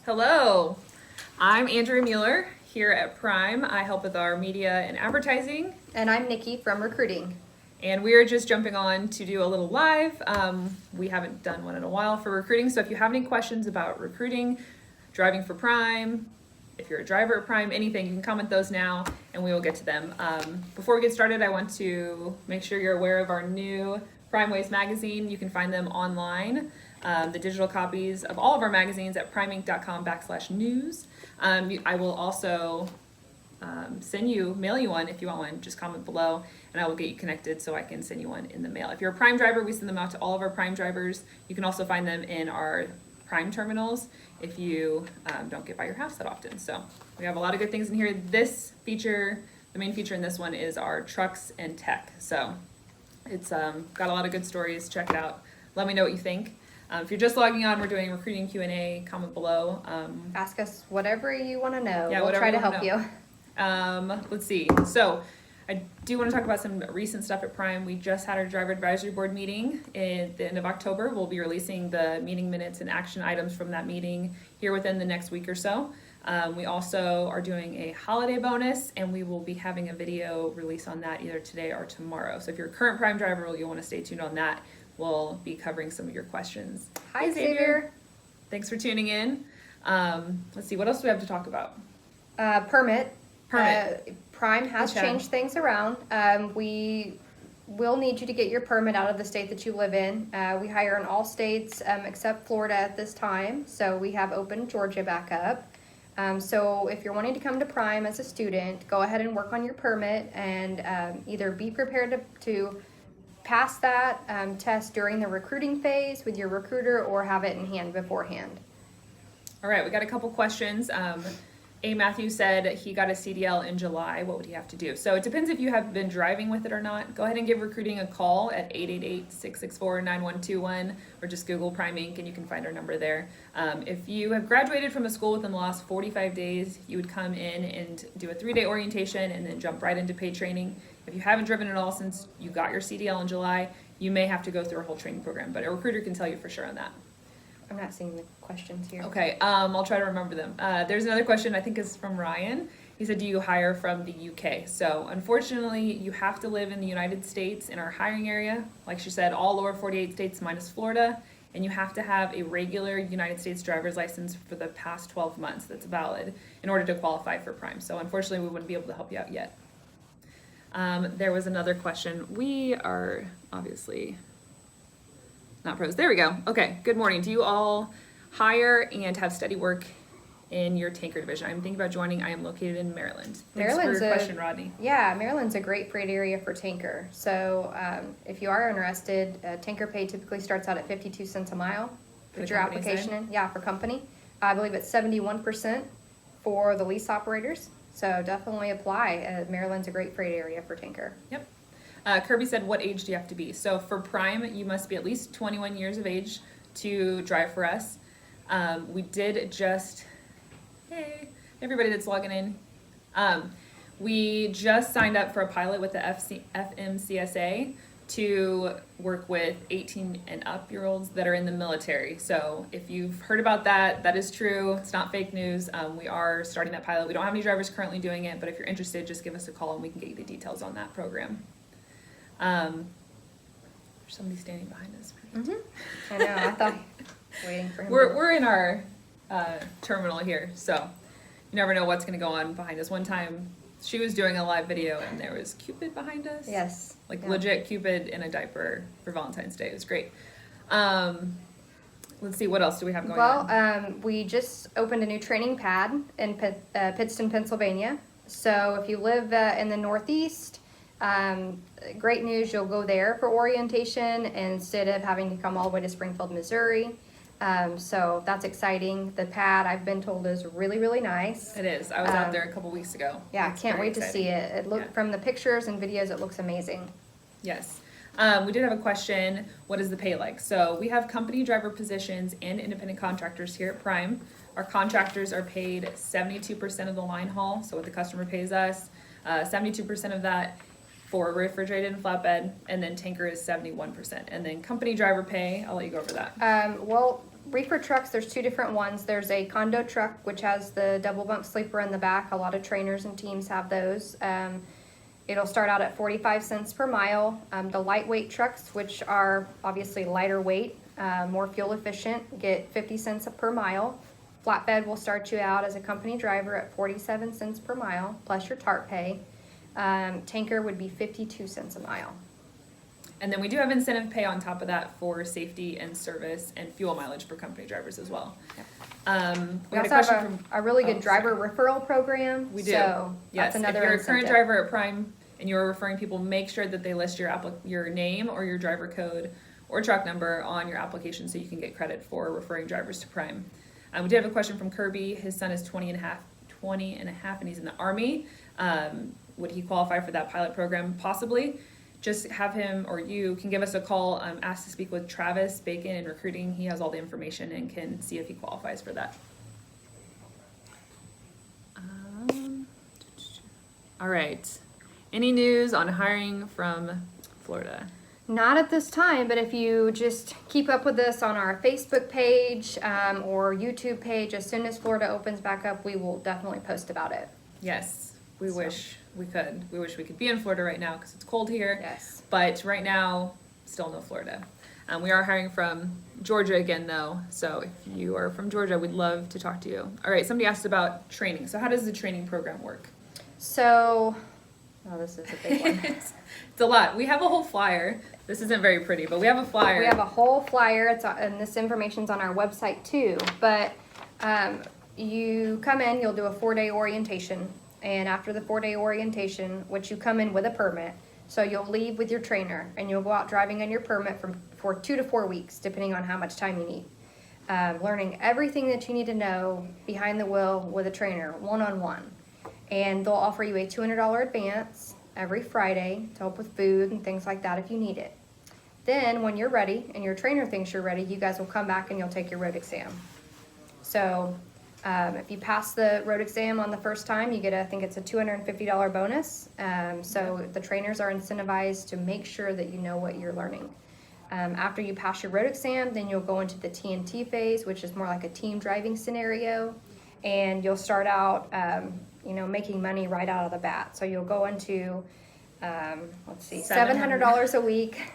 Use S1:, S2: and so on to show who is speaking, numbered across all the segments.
S1: Hello, I'm Andrea Mueller here at Prime. I help with our media and advertising.
S2: And I'm Nikki from recruiting.
S1: And we are just jumping on to do a little live. We haven't done one in a while for recruiting. So if you have any questions about recruiting, driving for Prime, if you're a driver at Prime, anything, you can comment those now and we will get to them. Before we get started, I want to make sure you're aware of our new Prime Ways magazine. You can find them online. The digital copies of all of our magazines at primeinc.com/news. I will also mail you one if you want one. Just comment below and I will get you connected so I can send you one in the mail. If you're a Prime driver, we send them out to all of our Prime drivers. You can also find them in our Prime terminals if you don't get by your house that often. So we have a lot of good things in here. This feature, the main feature in this one is our trucks and tech. So it's got a lot of good stories. Check it out. Let me know what you think. If you're just logging on, we're doing recruiting Q&A. Comment below.
S2: Ask us whatever you want to know.
S1: Yeah,
S2: we'll try to help
S1: know.
S2: you.
S1: Let's see. So I do want to talk about some recent stuff at Prime. We just had our driver advisory board meeting at the end of October. We'll be releasing the meeting minutes and action items from that meeting here within the next week or so. We also are doing a holiday bonus and we will be having a video release on that either today or tomorrow. So if you're a current Prime driver, you'll want to stay tuned on that. We'll be covering some of your questions.
S2: Hi, Xavier.
S1: Thanks for tuning in. Let's see, what else do we have to talk about?
S2: Permit.
S1: Permit.
S2: Prime has changed things around. We will need you to get your permit out of the state that you live in. We hire in all states except Florida at this time. So we have opened Georgia back up. So if you're wanting to come to Prime as a student, go ahead and work on your permit and either be prepared to pass that test during the recruiting phase with your recruiter or have it in hand beforehand.
S1: All right, we got a couple questions. A. Matthew said he got a CDL in July. What would he have to do? So it depends if you have been driving with it or not. Go ahead and give recruiting a call at 888-664-9121 or just Google Prime Inc. and you can find our number there. If you have graduated from a school within the last 45 days, you would come in and do a 3-day orientation and then jump right into paid training. If you haven't driven at all since you got your CDL in July, you may have to go through a whole training program, but a recruiter can tell you for sure on that.
S2: I'm not seeing the questions here.
S1: Okay, I'll try to remember them. There's another question I think is from Ryan. He said, do you hire from the UK? So unfortunately, you have to live in the United States in our hiring area. Like she said, all lower 48 states minus Florida. And you have to have a regular United States driver's license for the past 12 months that's valid in order to qualify for Prime. So unfortunately, we wouldn't be able to help you out yet. There was another question. We are obviously not pros. There we go. Okay, good morning. Do you all hire and have steady work in your tanker division? I'm thinking about joining. I am located in Maryland. Thanks for your question, Rodney.
S2: Yeah, Maryland's a great freight area for tanker. So if you are interested, tanker pay typically starts out at 52 cents a mile. Put your application in. Yeah, for company. I believe it's 71% for the lease operators. So definitely apply. Maryland's a great freight area for tanker.
S1: Yep. Kirby said, what age do you have to be? So for Prime, you must be at least 21 years of age to drive for us. We did just, hey, everybody that's logging in. We just signed up for a pilot with the FMCSA to work with 18 and up year olds that are in the military. So if you've heard about that, that is true. It's not fake news. We are starting that pilot. We don't have any drivers currently doing it, but if you're interested, just give us a call and we can get you the details on that program. There's somebody standing behind us.
S2: Mm-hmm. I know. I thought waiting for him.
S1: We're in our terminal here, so you never know what's going to go on behind us. One time, she was doing a live video and there was Cupid behind us.
S2: Yes.
S1: Like legit Cupid in a diaper for Valentine's Day. It was great. Let's see, what else do we have going on?
S2: Well, we just opened a new training pad in Pittston, Pennsylvania. So if you live in the Northeast, great news, you'll go there for orientation instead of having to come all the way to Springfield, Missouri. So that's exciting. The pad, I've been told, is really, really nice.
S1: It is. I was out there a couple weeks ago.
S2: Yeah, can't wait to see it. From the pictures and videos, it looks amazing.
S1: Yes. We did have a question. What is the pay like? So we have company driver positions and independent contractors here at Prime. Our contractors are paid 72% of the line haul. So what the customer pays us, 72% of that for refrigerated and flatbed, and then tanker is 71%. And then company driver pay, I'll let you go over that.
S2: Well, reefer trucks, there's two different ones. There's a condo truck, which has the double bunk sleeper in the back. A lot of trainers and teams have those. It'll start out at 45 cents per mile. The lightweight trucks, which are obviously lighter weight, more fuel efficient, get 50 cents per mile. Flatbed will start you out as a company driver at 47 cents per mile, plus your TARP pay. Tanker would be 52 cents a mile.
S1: And then we do have incentive pay on top of that for safety and service and fuel mileage for company drivers as well.
S2: We
S1: We had a
S2: also
S1: question
S2: have
S1: from,
S2: a really good
S1: oh,
S2: driver referral program.
S1: we do.
S2: So
S1: Yes,
S2: that's another
S1: if you're a
S2: incentive.
S1: current driver at Prime and you're referring people, make sure that they list your name or your driver code or truck number on your application so you can get credit for referring drivers to Prime. We did have a question from Kirby. His son is 20 and a half, and he's in the Army. Would he qualify for that pilot program? Possibly. Just have him, or you can give us a call, ask to speak with Travis Bacon in recruiting. He has all the information and can see if he qualifies for that. All right. Any news on hiring from Florida?
S2: Not at this time, but if you just keep up with us on our Facebook page or YouTube page, as soon as Florida opens back up, we will definitely post about it.
S1: Yes, we wish we could. We wish we could be in Florida right now because it's cold here.
S2: Yes.
S1: But right now, still no Florida. We are hiring from Georgia again, though. So if you are from Georgia, we'd love to talk to you. All right, somebody asked about training. So how does the training program work?
S2: So, oh, this is a big one.
S1: It's a lot. We have a whole flyer. This isn't very pretty, but we have a flyer.
S2: We have a whole flyer. And this information's on our website too. But you come in, you'll do a 4-day orientation. And after the 4-day orientation, which you come in with a permit, so you'll leave with your trainer and you'll go out driving on your permit for 2 to 4 weeks, depending on how much time you need. Learning everything that you need to know behind the wheel with a trainer, one-on-one. And they'll offer you a $200 advance every Friday to help with food and things like that if you need it. Then when you're ready and your trainer thinks you're ready, you guys will come back and you'll take your road exam. So if you pass the road exam on the first time, you get I think it's a $250 bonus. So the trainers are incentivized to make sure that you know what you're learning. After you pass your road exam, then you'll go into the TNT phase, which is more like a team driving scenario. And you'll start out, making money right out of the bat. So you'll go into, $700 a week.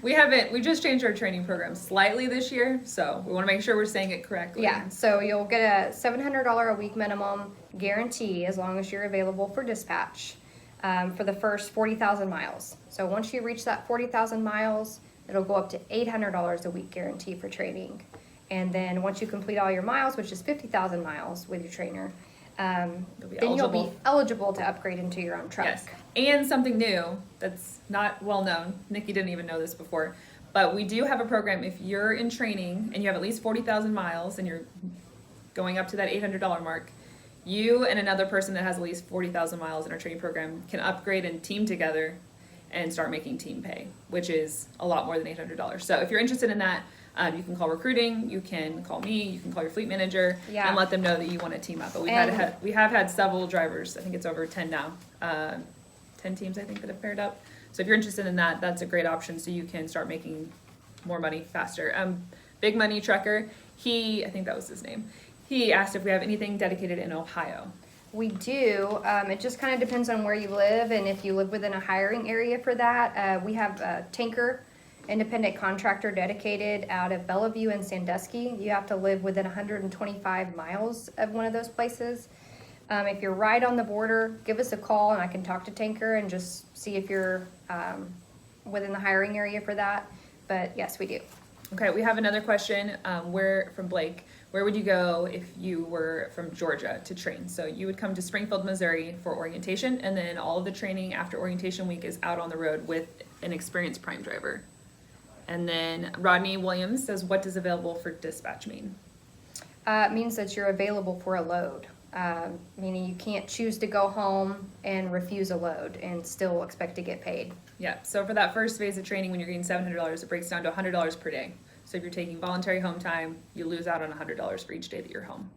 S1: We just changed our training program slightly this year, so we want to make sure we're saying it correctly.
S2: Yeah, so you'll get a $700 a week minimum guarantee as long as you're available for dispatch for the first 40,000 miles. So once you reach that 40,000 miles, it'll go up to $800 a week guarantee for training. And then once you complete all your miles, which is 50,000 miles with your trainer, then you'll be eligible to upgrade into your own truck.
S1: Yes, and something new that's not well known. Nikki didn't even know this before, but we do have a program. If you're in training and you have at least 40,000 miles and you're going up to that $800 mark, you and another person that has at least 40,000 miles in our training program can upgrade and team together and start making team pay, which is a lot more than $800. So if you're interested in that, you can call recruiting, you can call me, you can call your fleet manager, and let them know that you want to team up. But we have had several drivers, I think it's over 10 now, 10 teams I think that have paired up. So if you're interested in that, that's a great option so you can start making more money faster. Big Money Trucker, I think that was his name, he asked if we have anything dedicated in Ohio.
S2: We do. It just kind of depends on where you live and if you live within a hiring area for that. We have a Tanker independent contractor dedicated out of Bellevue and Sandusky. You have to live within 125 miles of one of those places. If you're right on the border, give us a call and I can talk to Tanker and just see if you're within the hiring area for that. But yes, we do.
S1: Okay, we have another question from Blake. Where would you go if you were from Georgia to train? So you would come to Springfield, Missouri for orientation, and then all of the training after orientation week is out on the road with an experienced prime driver. And then Rodney Williams says, what does available for dispatch mean?
S2: It means that you're available for a load, meaning you can't choose to go home and refuse a load and still expect to get paid.
S1: Yeah, so for that first phase of training, when you're getting $700, it breaks down to $100 per day. So if you're taking voluntary home time, you lose out on $100 for each day that you're home.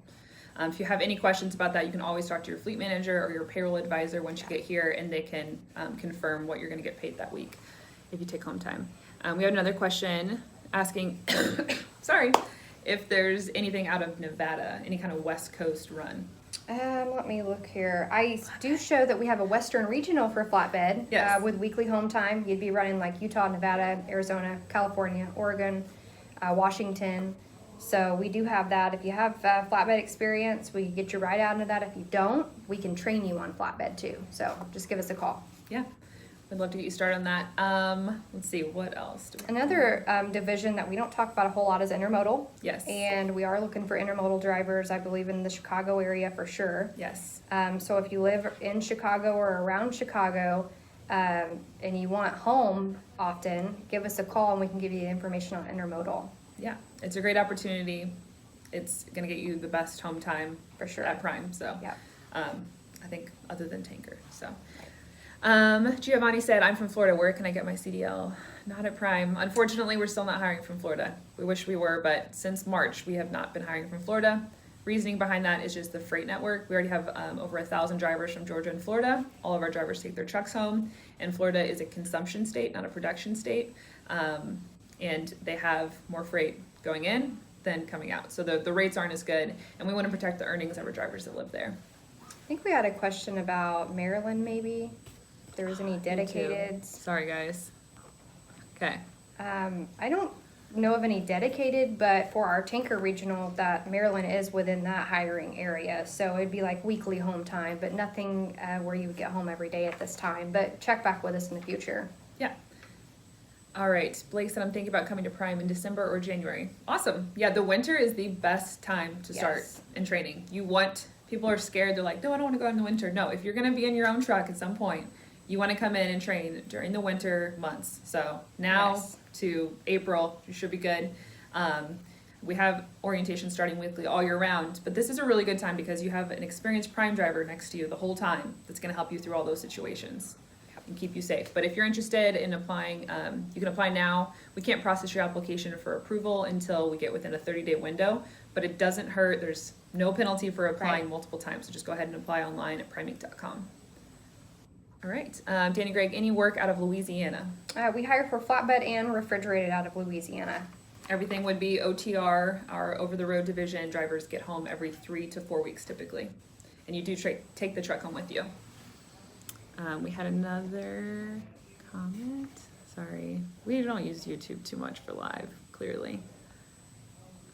S1: If you have any questions about that, you can always talk to your fleet manager or your payroll advisor once you get here, and they can confirm what you're going to get paid that week if you take home time. We have another question asking, if there's anything out of Nevada, any kind of West Coast run.
S2: Let me look here. I do show that we have a Western Regional for flatbed.
S1: Yes.
S2: With weekly home time. You'd be running like Utah, Nevada, Arizona, California, Oregon, Washington. So we do have that. If you have flatbed experience, we can get you right out into that. If you don't, we can train you on flatbed too. So just give us a call.
S1: Yeah, we'd love to get you started on that. Let's see, what else do we
S2: Another division that we don't talk about a whole lot is intermodal.
S1: Yes.
S2: And we are looking for intermodal drivers, I believe, in the Chicago area for sure.
S1: Yes.
S2: So if you live in Chicago or around Chicago, and you want home often, give us a call and we can give you the information on intermodal.
S1: Yeah, it's a great opportunity. It's gonna get you the best home time
S2: For sure.
S1: at Prime. So,
S2: Yeah.
S1: I think other than Tanker. So, Giovanni said, "I'm from Florida. Where can I get my CDL? Not at Prime. Unfortunately, we're still not hiring from Florida. We wish we were, but since March, we have not been hiring from Florida. Reasoning behind that is just the freight network. We already have over 1,000 drivers from Georgia and Florida. All of our drivers take their trucks home, and Florida is a consumption state, not a production state. And they have more freight going in than coming out. So the rates aren't as good, and we want to protect the earnings of our drivers that live there."
S2: I think we had a question about Maryland, maybe. If there was any dedicated.
S1: Sorry, guys. Okay.
S2: I don't know of any dedicated, but for our Tanker Regional, that Maryland is within that hiring area. So it'd be like weekly home time, but nothing where you would get home every day at this time. But check back with us in the future.
S1: Yeah. All right. Blake said, "I'm thinking about coming to Prime in December or January." Awesome. Yeah, the winter is the best time to start
S2: Yes.
S1: in training. People are scared. They're like, "No, I don't want to go in the winter." No, if you're going to be in your own truck at some point, you want to come in and train during the winter months. So now
S2: Yes.
S1: to April, you should be good. We have orientation starting weekly all year round, but this is a really good time because you have an experienced Prime driver next to you the whole time that's going to help you through all those situations and keep you safe. But if you're interested in applying, you can apply now. We can't process your application for approval until we get within a 30-day window, but it doesn't hurt. There's no penalty for applying
S2: Right.
S1: multiple times, so just go ahead and apply online at primeinc.com. All right, Danny Gregg, any work out of Louisiana?
S2: We hire for flatbed and refrigerated out of Louisiana.
S1: Everything would be OTR, our over-the-road division. Drivers get home every 3 to 4 weeks typically, and you do take the truck home with you. We had another comment. Sorry, we don't use YouTube too much for live, clearly.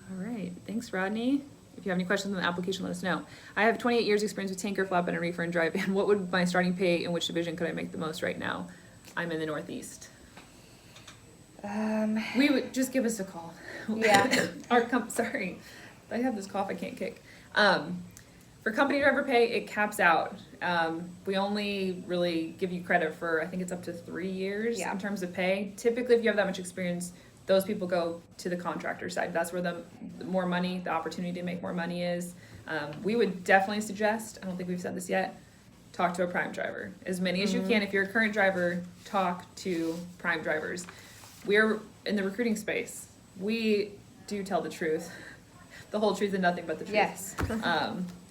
S1: All right, thanks, Rodney. If you have any questions on the application, let us know. I have 28 years experience with Tanker, flatbed, and reefer and drive. And what would my starting pay in which division could I make the most right now? I'm in the Northeast. We would just give us a call.
S2: Yeah.
S1: Sorry, I have this cough I can't kick. For company driver pay, it caps out. We only really give you credit for, I think it's up to 3 years
S2: Yeah.
S1: in terms of pay. Typically, if you have that much experience, those people go to the contractor side. That's where the more money, the opportunity to make more money is. We would definitely suggest, I don't think we've said this yet, talk to a Prime driver. As many as you can. If you're a current driver, talk to Prime drivers. We're in the recruiting space. We do tell the truth. The whole truth and nothing but the truth.
S2: Yes.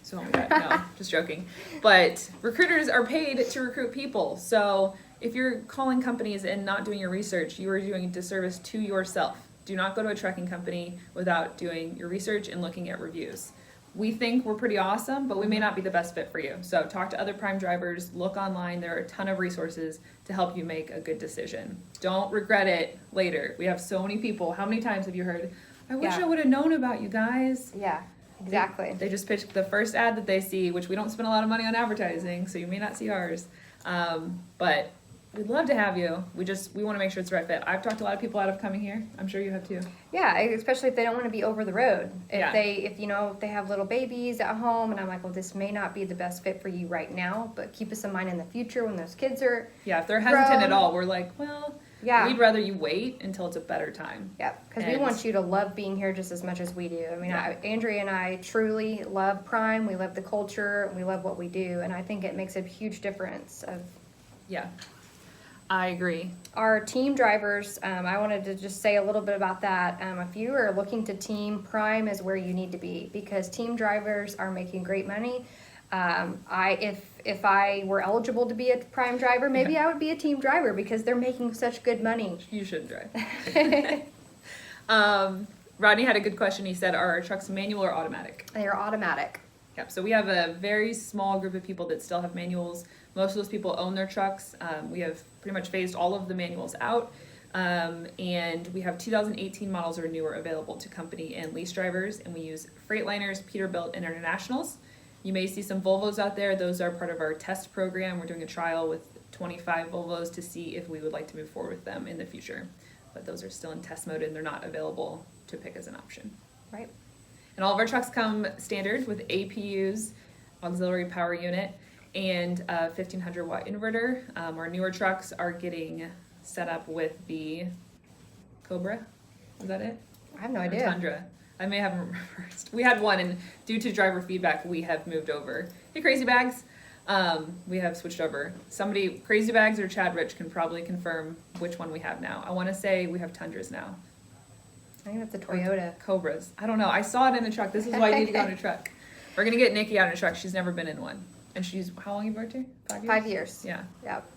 S1: So oh my God, no, just joking. But recruiters are paid to recruit people. So if you're calling companies and not doing your research, you are doing a disservice to yourself. Do not go to a trucking company without doing your research and looking at reviews. We think we're pretty awesome, but we may not be the best fit for you. So talk to other Prime drivers, look online. There are a ton of resources to help you make a good decision. Don't regret it later. We have so many people. How many times have you heard, "I wish
S2: Yeah.
S1: I would have known about you guys"?
S2: Yeah, exactly.
S1: They just pitch the first ad that they see, which we don't spend a lot of money on advertising, so you may not see ours. But we'd love to have you. We want to make sure it's the right fit. I've talked to a lot of people out of coming here. I'm sure you have too.
S2: Yeah, especially if they don't want to be over the road.
S1: Yeah.
S2: If they have little babies at home, and I'm like, well, this may not be the best fit for you right now, but keep us in mind in the future when those kids are.
S1: Yeah, if they're hesitant
S2: Grown.
S1: at all, we're like, well,
S2: Yeah.
S1: we'd rather you wait until it's a better time.
S2: Yeah, because we
S1: And-
S2: want you to love being here just as much as we do. I mean,
S1: Yeah.
S2: Andrea and I truly love Prime. We love the culture. And we love what we do, and I think it makes a huge difference.
S1: Yeah, I agree.
S2: Our team drivers, I wanted to just say a little bit about that. If you are looking to team, Prime is where you need to be because team drivers are making great money. If I were eligible to be a Prime driver, maybe I would be a team driver because they're making such good money.
S1: You should drive. Rodney had a good question. He said, are our trucks manual or automatic?
S2: They are automatic.
S1: Yep, so we have a very small group of people that still have manuals. Most of those people own their trucks. We have pretty much phased all of the manuals out. And we have 2018 models or newer available to company and lease drivers. And we use Freightliners, Peterbilt, and Internationals. You may see some Volvos out there. Those are part of our test program. We're doing a trial with 25 Volvos to see if we would like to move forward with them in the future. But those are still in test mode and they're not available to pick as an option.
S2: Right.
S1: And all of our trucks come standard with APUs, auxiliary power unit, and a 1500 watt inverter. Our newer trucks are getting set up with the Cobra. Is that it?
S2: I have no
S1: Or
S2: idea.
S1: Tundra. I may have them reversed. We had one, and due to driver feedback, we have moved over. Hey, Crazy Bags. We have switched over. Somebody, Crazy Bags or Chad Rich, can probably confirm which one we have now. I want to say we have Tundras now.
S2: I think that's a Toyota.
S1: Cobras. I don't know. I saw it in a truck. This is why you need to go in a truck. We're gonna get Nikki out in a truck. She's never been in one, and she's how long have you worked here? 5 years.
S2: 5 years.
S1: Yeah.
S2: Yep.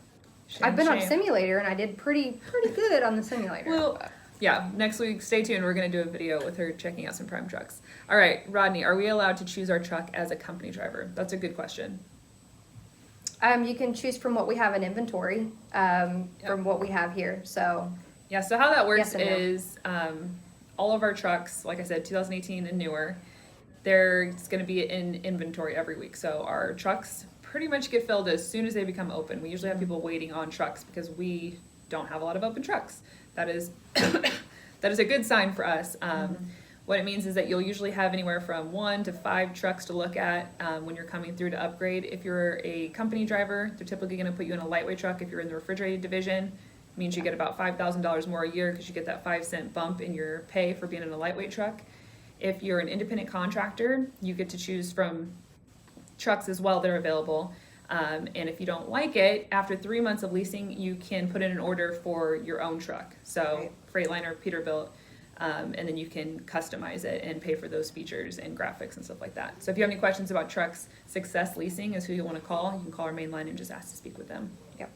S1: Shame,
S2: I've been on
S1: shame.
S2: simulator and I did pretty good on the simulator.
S1: Well, yeah. Next week, stay tuned. We're gonna do a video with her checking out some prime trucks. All right, Rodney. Are we allowed to choose our truck as a company driver? That's a good question.
S2: You can choose from what we have in inventory, from what we have here. So
S1: Yeah. So how that works
S2: Yes and no.
S1: is all of our trucks, like I said, 2018 and newer, there's going to be in inventory every week. So our trucks pretty much get filled as soon as they become open. We usually have people waiting on trucks because we don't have a lot of open trucks. That is that is a good sign for us. What it means is that you'll usually have anywhere from 1 to 5 trucks to look at when you're coming through to upgrade. If you're a company driver, they're typically going to put you in a lightweight truck. If you're in the refrigerated division, it means you get about $5,000 more a year because you get that 5-cent bump in your pay for being in a lightweight truck. If you're an independent contractor, you get to choose from trucks as well that are available. And if you don't like it, after 3 months of leasing, you can put in an order for your own truck. So Freightliner, Peterbilt, and then you can customize it and pay for those features and graphics and stuff like that. So if you have any questions about trucks, Success Leasing is who you want to call. You can call our main line and just ask to speak with them.
S2: Yep.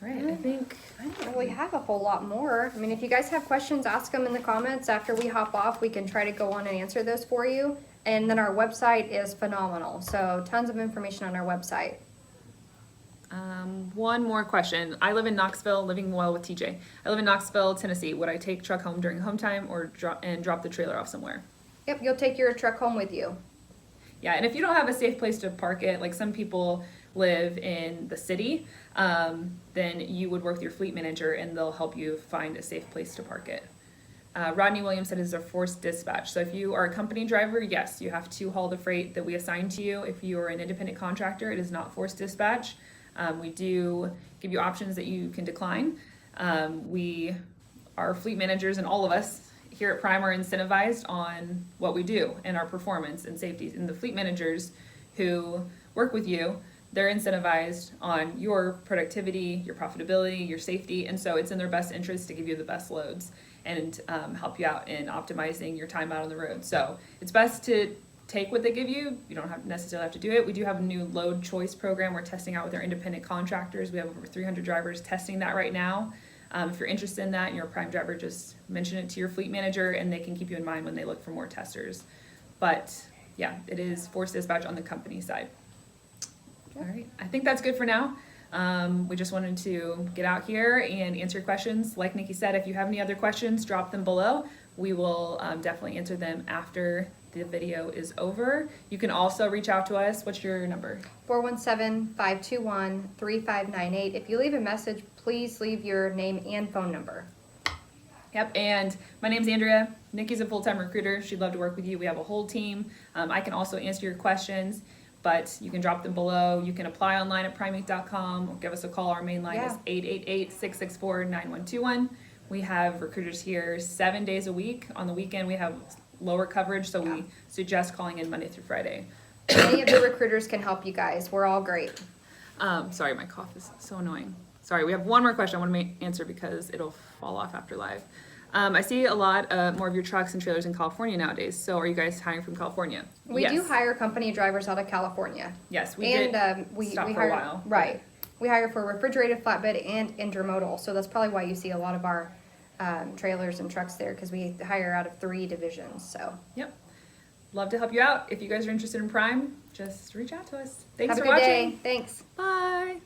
S1: All right, I think
S2: I don't really have a whole lot more. I mean, if you guys have questions, ask them in the comments. After we hop off, we can try to go on and answer those for you. And then our website is phenomenal. So tons of information on our website.
S1: one more question. I live in Knoxville, living well with TJ. I live in Knoxville, Tennessee. Would I take truck home during home time or drop the trailer off somewhere?
S2: Yep, you'll take your truck home with you.
S1: Yeah, and if you don't have a safe place to park it, like some people live in the city, then you would work with your fleet manager and they'll help you find a safe place to park it. Rodney Williams said it's a forced dispatch. So if you are a company driver, yes, you have to haul the freight that we assign to you. If you are an independent contractor, it is not forced dispatch. We do give you options that you can decline. Our fleet managers and all of us here at Prime are incentivized on what we do and our performance and safety. And the fleet managers who work with you, they're incentivized on your productivity, your profitability, your safety. And so it's in their best interest to give you the best loads and help you out in optimizing your time out on the road. So it's best to take what they give you. You don't necessarily have to do it. We do have a new load choice program we're testing out with our independent contractors. We have over 300 drivers testing that right now. If you're interested in that and you're a Prime driver, just mention it to your fleet manager and they can keep you in mind when they look for more testers. But yeah, it is forced dispatch on the company side. All right, I think that's good for now. We just wanted to get out here and answer your questions. Like Nikki said, if you have any other questions, drop them below. We will definitely answer them after the video is over. You can also reach out to us. What's your number?
S2: 417-521-3598. If you leave a message, please leave your name and phone number.
S1: Yep, and my name's Andrea. Nikki's a full-time recruiter. She'd love to work with you. We have a whole team. I can also answer your questions, but you can drop them below. You can apply online at primeinc.com or give us a call. Our main line is 888-664-9121. We have recruiters here 7 days a week. On the weekend, we have lower coverage, so we suggest calling in Monday through Friday.
S2: Any of the recruiters can help you guys. We're all great.
S1: Sorry, my cough is so annoying. Sorry, we have one more question I want to answer because it'll fall off after live. I see a lot more of your trucks and trailers in California nowadays. So are you guys hiring from California?
S2: We do hire company drivers out of California.
S1: Yes, we
S2: and
S1: did
S2: we
S1: stop for
S2: hire,
S1: a while.
S2: Right. We hire for refrigerated, flatbed, and intermodal. So that's probably why you see a lot of our trailers and trucks there because we hire out of 3 divisions. So
S1: Yep. Love to help you out. If you guys are interested in Prime, just reach out to us. Thanks
S2: have a
S1: for
S2: good
S1: watching.
S2: day. Thanks.
S1: Bye.